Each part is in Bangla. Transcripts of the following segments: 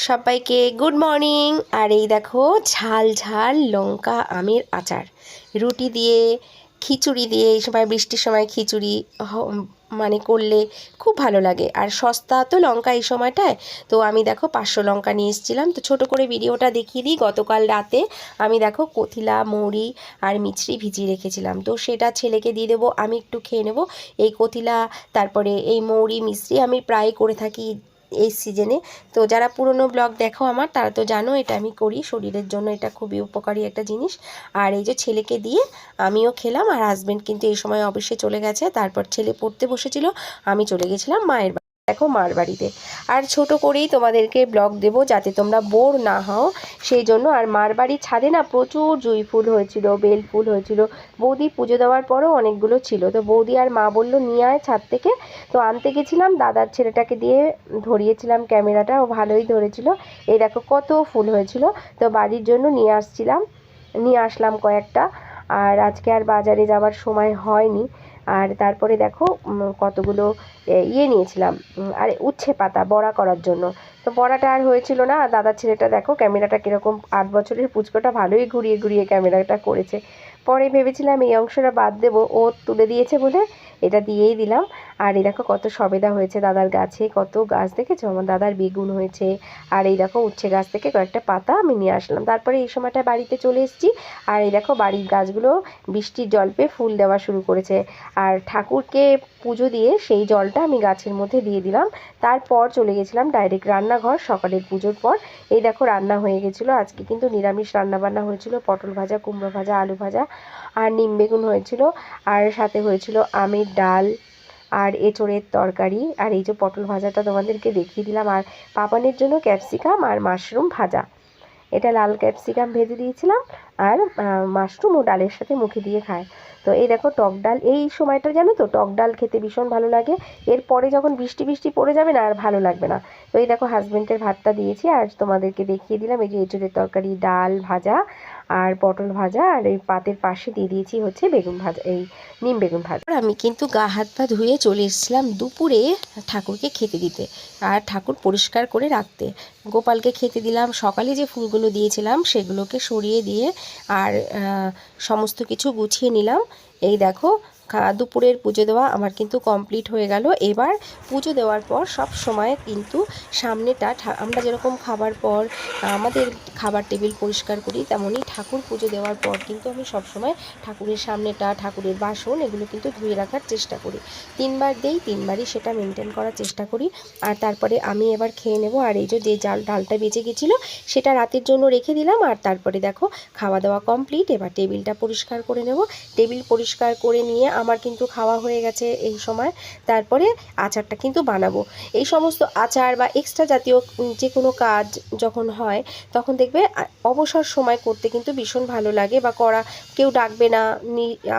সবাইকে গুড মর্নিং। আর এই দেখো ঝাল ঝাল লঙ্কা আমের আচার, রুটি দিয়ে, খিচুড়ি দিয়ে। এই সময় বৃষ্টির সময় খিচুড়ি মানে করলে খুব ভালো লাগে। আর সস্তা তো লঙ্কা এই সময়টায়। তো আমি দেখো 500 লঙ্কা নিয়ে এসেছিলাম। তো ছোট করে ভিডিওটা দেখিয়ে দিই। গতকাল রাতে আমি দেখো কথিলা, মৌরি আর মিছরি ভিজিয়ে রেখেছিলাম। তো সেটা ছেলেকে দিয়ে দেবো, আমি একটু খেয়ে নেবো। এই কথিলা, তারপরে এই মৌরি, মিছরি আমি প্রায় করে থাকি এই সিজনে। তো যারা পুরনো ব্লগ দেখো আমার, তারা তো জানো এটা আমি করি, শরীরের জন্য এটা খুবই উপকারী একটা জিনিস। আর এই যে ছেলেকে দিয়ে আমিও খেলাম। আর হাজব্যান্ড কিন্তু এই সময় অফিসে চলে গেছে। তারপর ছেলে পড়তে বসেছিল, আমি চলে গেছিলাম মায়ের বাড়ি, দেখো মার বাড়িতে। আর ছোট করেই তোমাদেরকে ব্লগ দেব যাতে তোমরা বোর না হও, সেই জন্য। আর মার বাড়ির ছাদে না প্রচুর জুঁই ফুল হয়েছিল, বেল ফুল হয়েছিল। বৌদি পুজো দেওয়ার পরও অনেকগুলো ছিল। তো বৌদি আর মা বললো নিয়ে আয় ছাদ থেকে। তো আনতে গেছিলাম, দাদার ছেলেটাকে দিয়ে ধরিয়েছিলাম ক্যামেরাটা, ও ভালোই ধরেছিল। এই দেখো কত ফুল হয়েছিল। তো বাড়ির জন্য নিয়ে আসলাম কয়েকটা। আর আজকে আর বাজারে যাওয়ার সময় হয়নি। আর তারপরে দেখো কতগুলো নিয়েছিলাম, আর উচ্ছে পাতা বড়া করার জন্য। তো বড়াটা আর হয়েছিল না। আর দাদার ছেলেটা দেখো ক্যামেরাটা কীরকম, 8 বছরের পুচকোটা ভালোই ঘুরিয়ে ঘুরিয়ে ক্যামেরাটা করেছে। পরে ভেবেছিলাম এই অংশটা বাদ দেবো, ও তুলে দিয়েছে বলে এটা দিয়েই দিলাম। আর এই দেখো কত সবেদা হয়েছে দাদার গাছে, কত গাছ দেখেছো। আমার দাদার বেগুন হয়েছে। আর এই দেখো উচ্ছে গাছ থেকে কয়েকটা পাতা আমি নিয়ে আসলাম। তারপরে এই সময়টা বাড়িতে চলে এসেছি। আর এই দেখো বাড়ির গাছগুলো বৃষ্টির জল পেয়ে ফুল দেওয়া শুরু করেছে। আর ঠাকুরকে পুজো দিয়ে সেই জলটা আমি গাছের মধ্যে দিয়ে দিলাম। তারপর চলে গেছিলাম ডাইরেক্ট রান্নাঘর, সকালের পুজোর পর। এই দেখো রান্না হয়ে গেছিলো। আজকে কিন্তু নিরামিষ রান্নাবান্না হয়েছিল, পটল ভাজা, কুমড়ো ভাজা, আলু ভাজা আর নিম বেগুন হয়েছিল। আর সাথে হয়েছিল আমের ডাল আর এঁচোড়ের তরকারি। আর এই যে পটল ভাজাটা তোমাদেরকে দেখিয়ে দিলাম। আর পাপানের জন্য ক্যাপসিকাম আর মাশরুম ভাজা, এটা লাল ক্যাপসিকাম ভেজে দিয়েছিলাম। আর মাশরুম ও ডালের সাথে মুখে দিয়ে খায়। তো এই দেখো টক ডাল, এই সময়টা জানো তো টক ডাল খেতে ভীষণ ভালো লাগে। এরপরে যখন বৃষ্টি বৃষ্টি পড়ে যাবে না, আর ভালো লাগবে না। তো এই দেখো হাজব্যান্ডের ভাতটা দিয়েছি। আর তোমাদেরকে দেখিয়ে দিলাম এই যে এঁচোড়ের তরকারি, ডাল ভাজা আর পটল ভাজা। আর এই পাতের পাশে দিয়ে দিয়েছি হচ্ছে বেগুন ভাজা, এই নিম বেগুন ভাজা। আমি কিন্তু গা হাত পা ধুয়ে চলে এসেছিলাম দুপুরে ঠাকুরকে খেতে দিতে, আর ঠাকুর পরিষ্কার করে রাখতে। গোপালকে খেতে দিলাম। সকালে যে ফুলগুলো দিয়েছিলাম সেগুলোকে সরিয়ে দিয়ে আর সমস্ত কিছু গুছিয়ে নিলাম। এই দেখো দুপুরের পুজো দেওয়া আমার কিন্তু কমপ্লিট হয়ে গেল। এবার পুজো দেওয়ার পর সব সময় কিন্তু সামনেটা, আমরা যেরকম খাবার পর আমাদের খাবার টেবিল পরিষ্কার করি, তেমনই ঠাকুর পুজো দেওয়ার পর কিন্তু আমি সব সময় ঠাকুরের সামনেটা, ঠাকুরের বাসন এগুলো কিন্তু ধুয়ে রাখার চেষ্টা করি। 3বার দেই, 3বারই সেটা মেনটেন করার চেষ্টা করি। আর তারপরে আমি এবার খেয়ে নেব। আর এই যে ডালটা বেঁচে গেছিলো সেটা রাতের জন্য রেখে দিলাম। আর তারপরে দেখো খাওয়া দাওয়া কমপ্লিট। এবার টেবিলটা পরিষ্কার করে নেব। টেবিল পরিষ্কার করে নিয়ে আমার কিন্তু খাওয়া হয়ে গেছে এই সময়। তারপরে আচারটা কিন্তু বানাবো। এই সমস্ত আচার বা এক্সট্রা জাতীয় যে কোনো কাজ যখন হয়, তখন দেখবে অবসর সময় করতে কিন্তু ভীষণ ভালো লাগে। বা করা, কেউ ডাকবে না,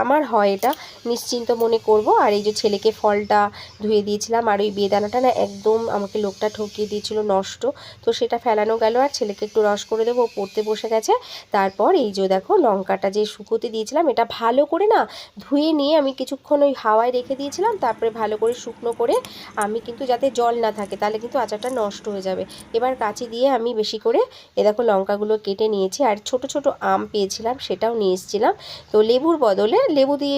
আমার হয় এটা, নিশ্চিন্ত মনে করব। আর এই যে ছেলেকে ফলটা ধুয়ে দিয়েছিলাম। আর ওই বেদানাটা না একদম আমাকে লোকটা ঠকিয়ে দিয়েছিল, নষ্ট। তো সেটা ফেলানো গেল। আর ছেলেকে একটু রস করে দেবো, পড়তে বসে গেছে। তারপর এই যে দেখো লঙ্কাটা যে শুকোতে দিয়েছিলাম, এটা ভালো করে না ধুয়ে নিয়ে আমি কিছুক্ষণ ওই হাওয়ায় রেখে দিয়েছিলাম। তারপরে ভালো করে শুকনো করে আমি কিন্তু, যাতে জল না থাকে, তাহলে কিন্তু আচারটা নষ্ট হয়ে যাবে। এবার কাঁচি দিয়ে আমি বেশি করে এ দেখো লঙ্কাগুলো কেটে নিয়েছি। আর ছোট ছোট আম পেয়েছিলাম, সেটাও নিয়ে এসেছিলাম। তো লেবুর বদলে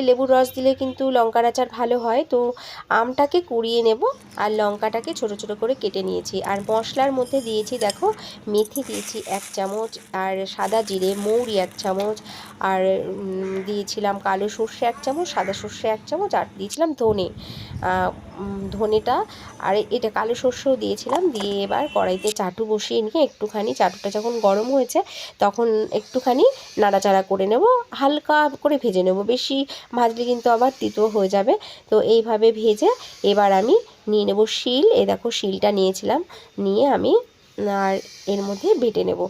লেবুর রস দিলে কিন্তু লঙ্কার আচার ভালো হয়। তো আমটাকে কুড়িয়ে নেব আর লঙ্কাটাকে ছোট ছোট করে কেটে নিয়েছি। আর মশলার মধ্যে দিয়েছি দেখো মেথি দিয়েছি 1 চামচ, আর সাদা জিরে, মৌরি 1 চামচ, আর দিয়েছিলাম কালো সর্ষে 1 চামচ, সাদা সর্ষে 1 চামচ, আর দিয়েছিলাম ধনেটা। আর এটা কালো সর্ষেও দিয়েছিলাম। দিয়ে এবার কড়াইতে চাটু বসিয়ে নিয়ে একটুখানি, চাটুটা যখন গরম হয়েছে তখন একটুখানি নাড়াচাড়া করে নেব, হালকা করে ভেজে নেব। বেশি ভাজলে কিন্তু আবার তিতো হয়ে যাবে। তো এইভাবে ভেজে এবার আমি নিয়ে নেব শিল। এই দেখো শিলটা নিয়েছিলাম, নিয়ে আমি আর এর মধ্যে বেটে নেব।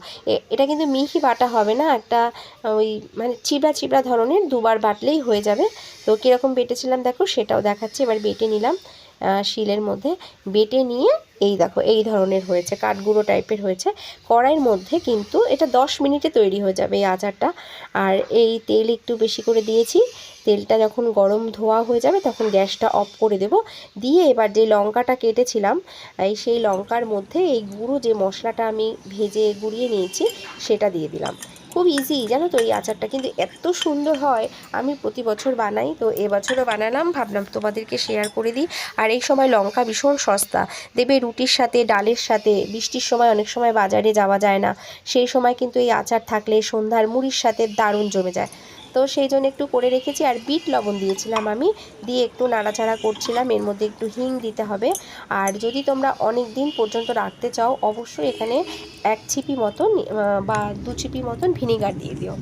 এটা কিন্তু মিহি বাটা হবে না, একটা ওই মানে চিবড়া চিবড়া ধরনের, 2বার বাটলেই হয়ে যাবে। তো কীরকম বেটেছিলাম দেখো সেটাও দেখাচ্ছি। এবার বেটে নিলাম। শিলের মধ্যে বেটে নিয়ে এই দেখো এই ধরনের হয়েছে, কাঠগুঁড়ো টাইপের হয়েছে। কড়াইয়ের মধ্যে কিন্তু এটা 10 মিনিটে তৈরি হয়ে যাবে এই আচারটা। আর এই তেল একটু বেশি করে দিয়েছি। তেলটা যখন গরম ধোয়া হয়ে যাবে তখন গ্যাসটা অফ করে দেব। দিয়ে এবার যে লঙ্কাটা কেটেছিলাম সেই লঙ্কার মধ্যে এই গুঁড়ো যে মশলাটা আমি ভেজে গুঁড়িয়ে নিয়েছি সেটা দিয়ে দিলাম। খুব ইজি জানো তো এই আচারটা, কিন্তু এত সুন্দর হয়। আমি প্রতি বছর বানাই, তো এবছরও বানালাম, ভাবলাম তোমাদেরকে শেয়ার করে দিই। আর এই সময় লঙ্কা ভীষণ সস্তা, দেবে রুটির সাথে, ডালের সাথে। বৃষ্টির সময় অনেক সময় বাজারে যাওয়া যায় না, সেই সময় কিন্তু এই আচার থাকলে সন্ধ্যার মুড়ির সাথে দারুণ জমে যায়। তো সেই জন্য একটু করে রেখেছি। আর বিট লবণ দিয়েছিলাম আমি, দিয়ে একটু নাড়াচাড়া করছিলাম। এর মধ্যে একটু হিং দিতে হবে। আর যদি তোমরা অনেক দিন পর্যন্ত রাখতে চাও অবশ্যই এখানে 1 ছিপি মতন বা 2 ছিপি মতন ভিনিগার দিয়ে দিও।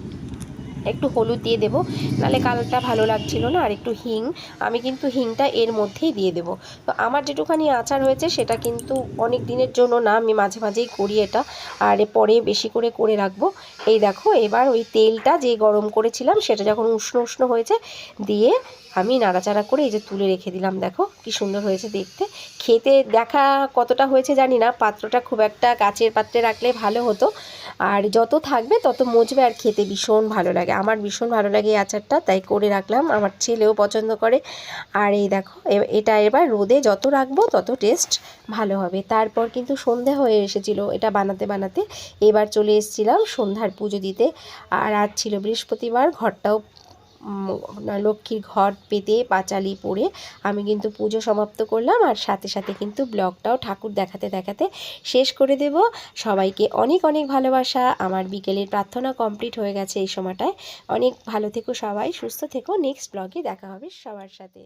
একটু হলুদ দিয়ে দেবো, নাহলে কালারটা ভালো লাগছিল না। আর একটু হিং, আমি কিন্তু হিংটা এর মধ্যেই দিয়ে দেবো। তো আমার যেটুখানি আচার হয়েছে সেটা কিন্তু অনেক দিনের জন্য না, আমি মাঝে মাঝেই করি এটা। আর পরে বেশি করে করে রাখবো। এই দেখো এবার ওই তেলটা যে গরম করেছিলাম সেটা যখন উষ্ণ উষ্ণ হয়েছে, দিয়ে আমি নাড়াচাড়া করে এই যে তুলে রেখে দিলাম। দেখো কি সুন্দর হয়েছে দেখতে। খেতে দেখা কতটা হয়েছে জানি না, পাত্রটা খুব একটা কাচের পাত্রে রাখলে ভালো হতো। আর যত থাকবে তত মজবে, আর খেতে ভীষণ ভালো লাগে। আমার ভীষণ ভালো লাগে এই আচারটা, তাই করে রাখলাম। আমার ছেলেও পছন্দ করে। আর এই দেখো এটা এবার রোদে যত রাখবো তত টেস্ট ভালো হবে। তারপর কিন্তু সন্ধে হয়ে এসেছিলো এটা বানাতে বানাতে। এবার চলে এসেছিলাম সন্ধ্যার পুজো দিতে। আর আজ ছিল বৃহস্পতিবার, ঘরটাও লক্ষ্মীর ঘট পেতে পাঁচালি পরে আমি কিন্তু পুজো সমাপ্ত করলাম। আর সাথে সাথে কিন্তু ব্লগটাও ঠাকুর দেখাতে দেখাতে শেষ করে দেব। সবাইকে অনেক অনেক ভালোবাসা। আমার বিকেলের প্রার্থনা কমপ্লিট হয়ে গেছে এই সময়টায়। অনেক ভালো থেকো সবাই, সুস্থ থেকো। নেক্সট ব্লগে দেখা হবে সবার সাথে।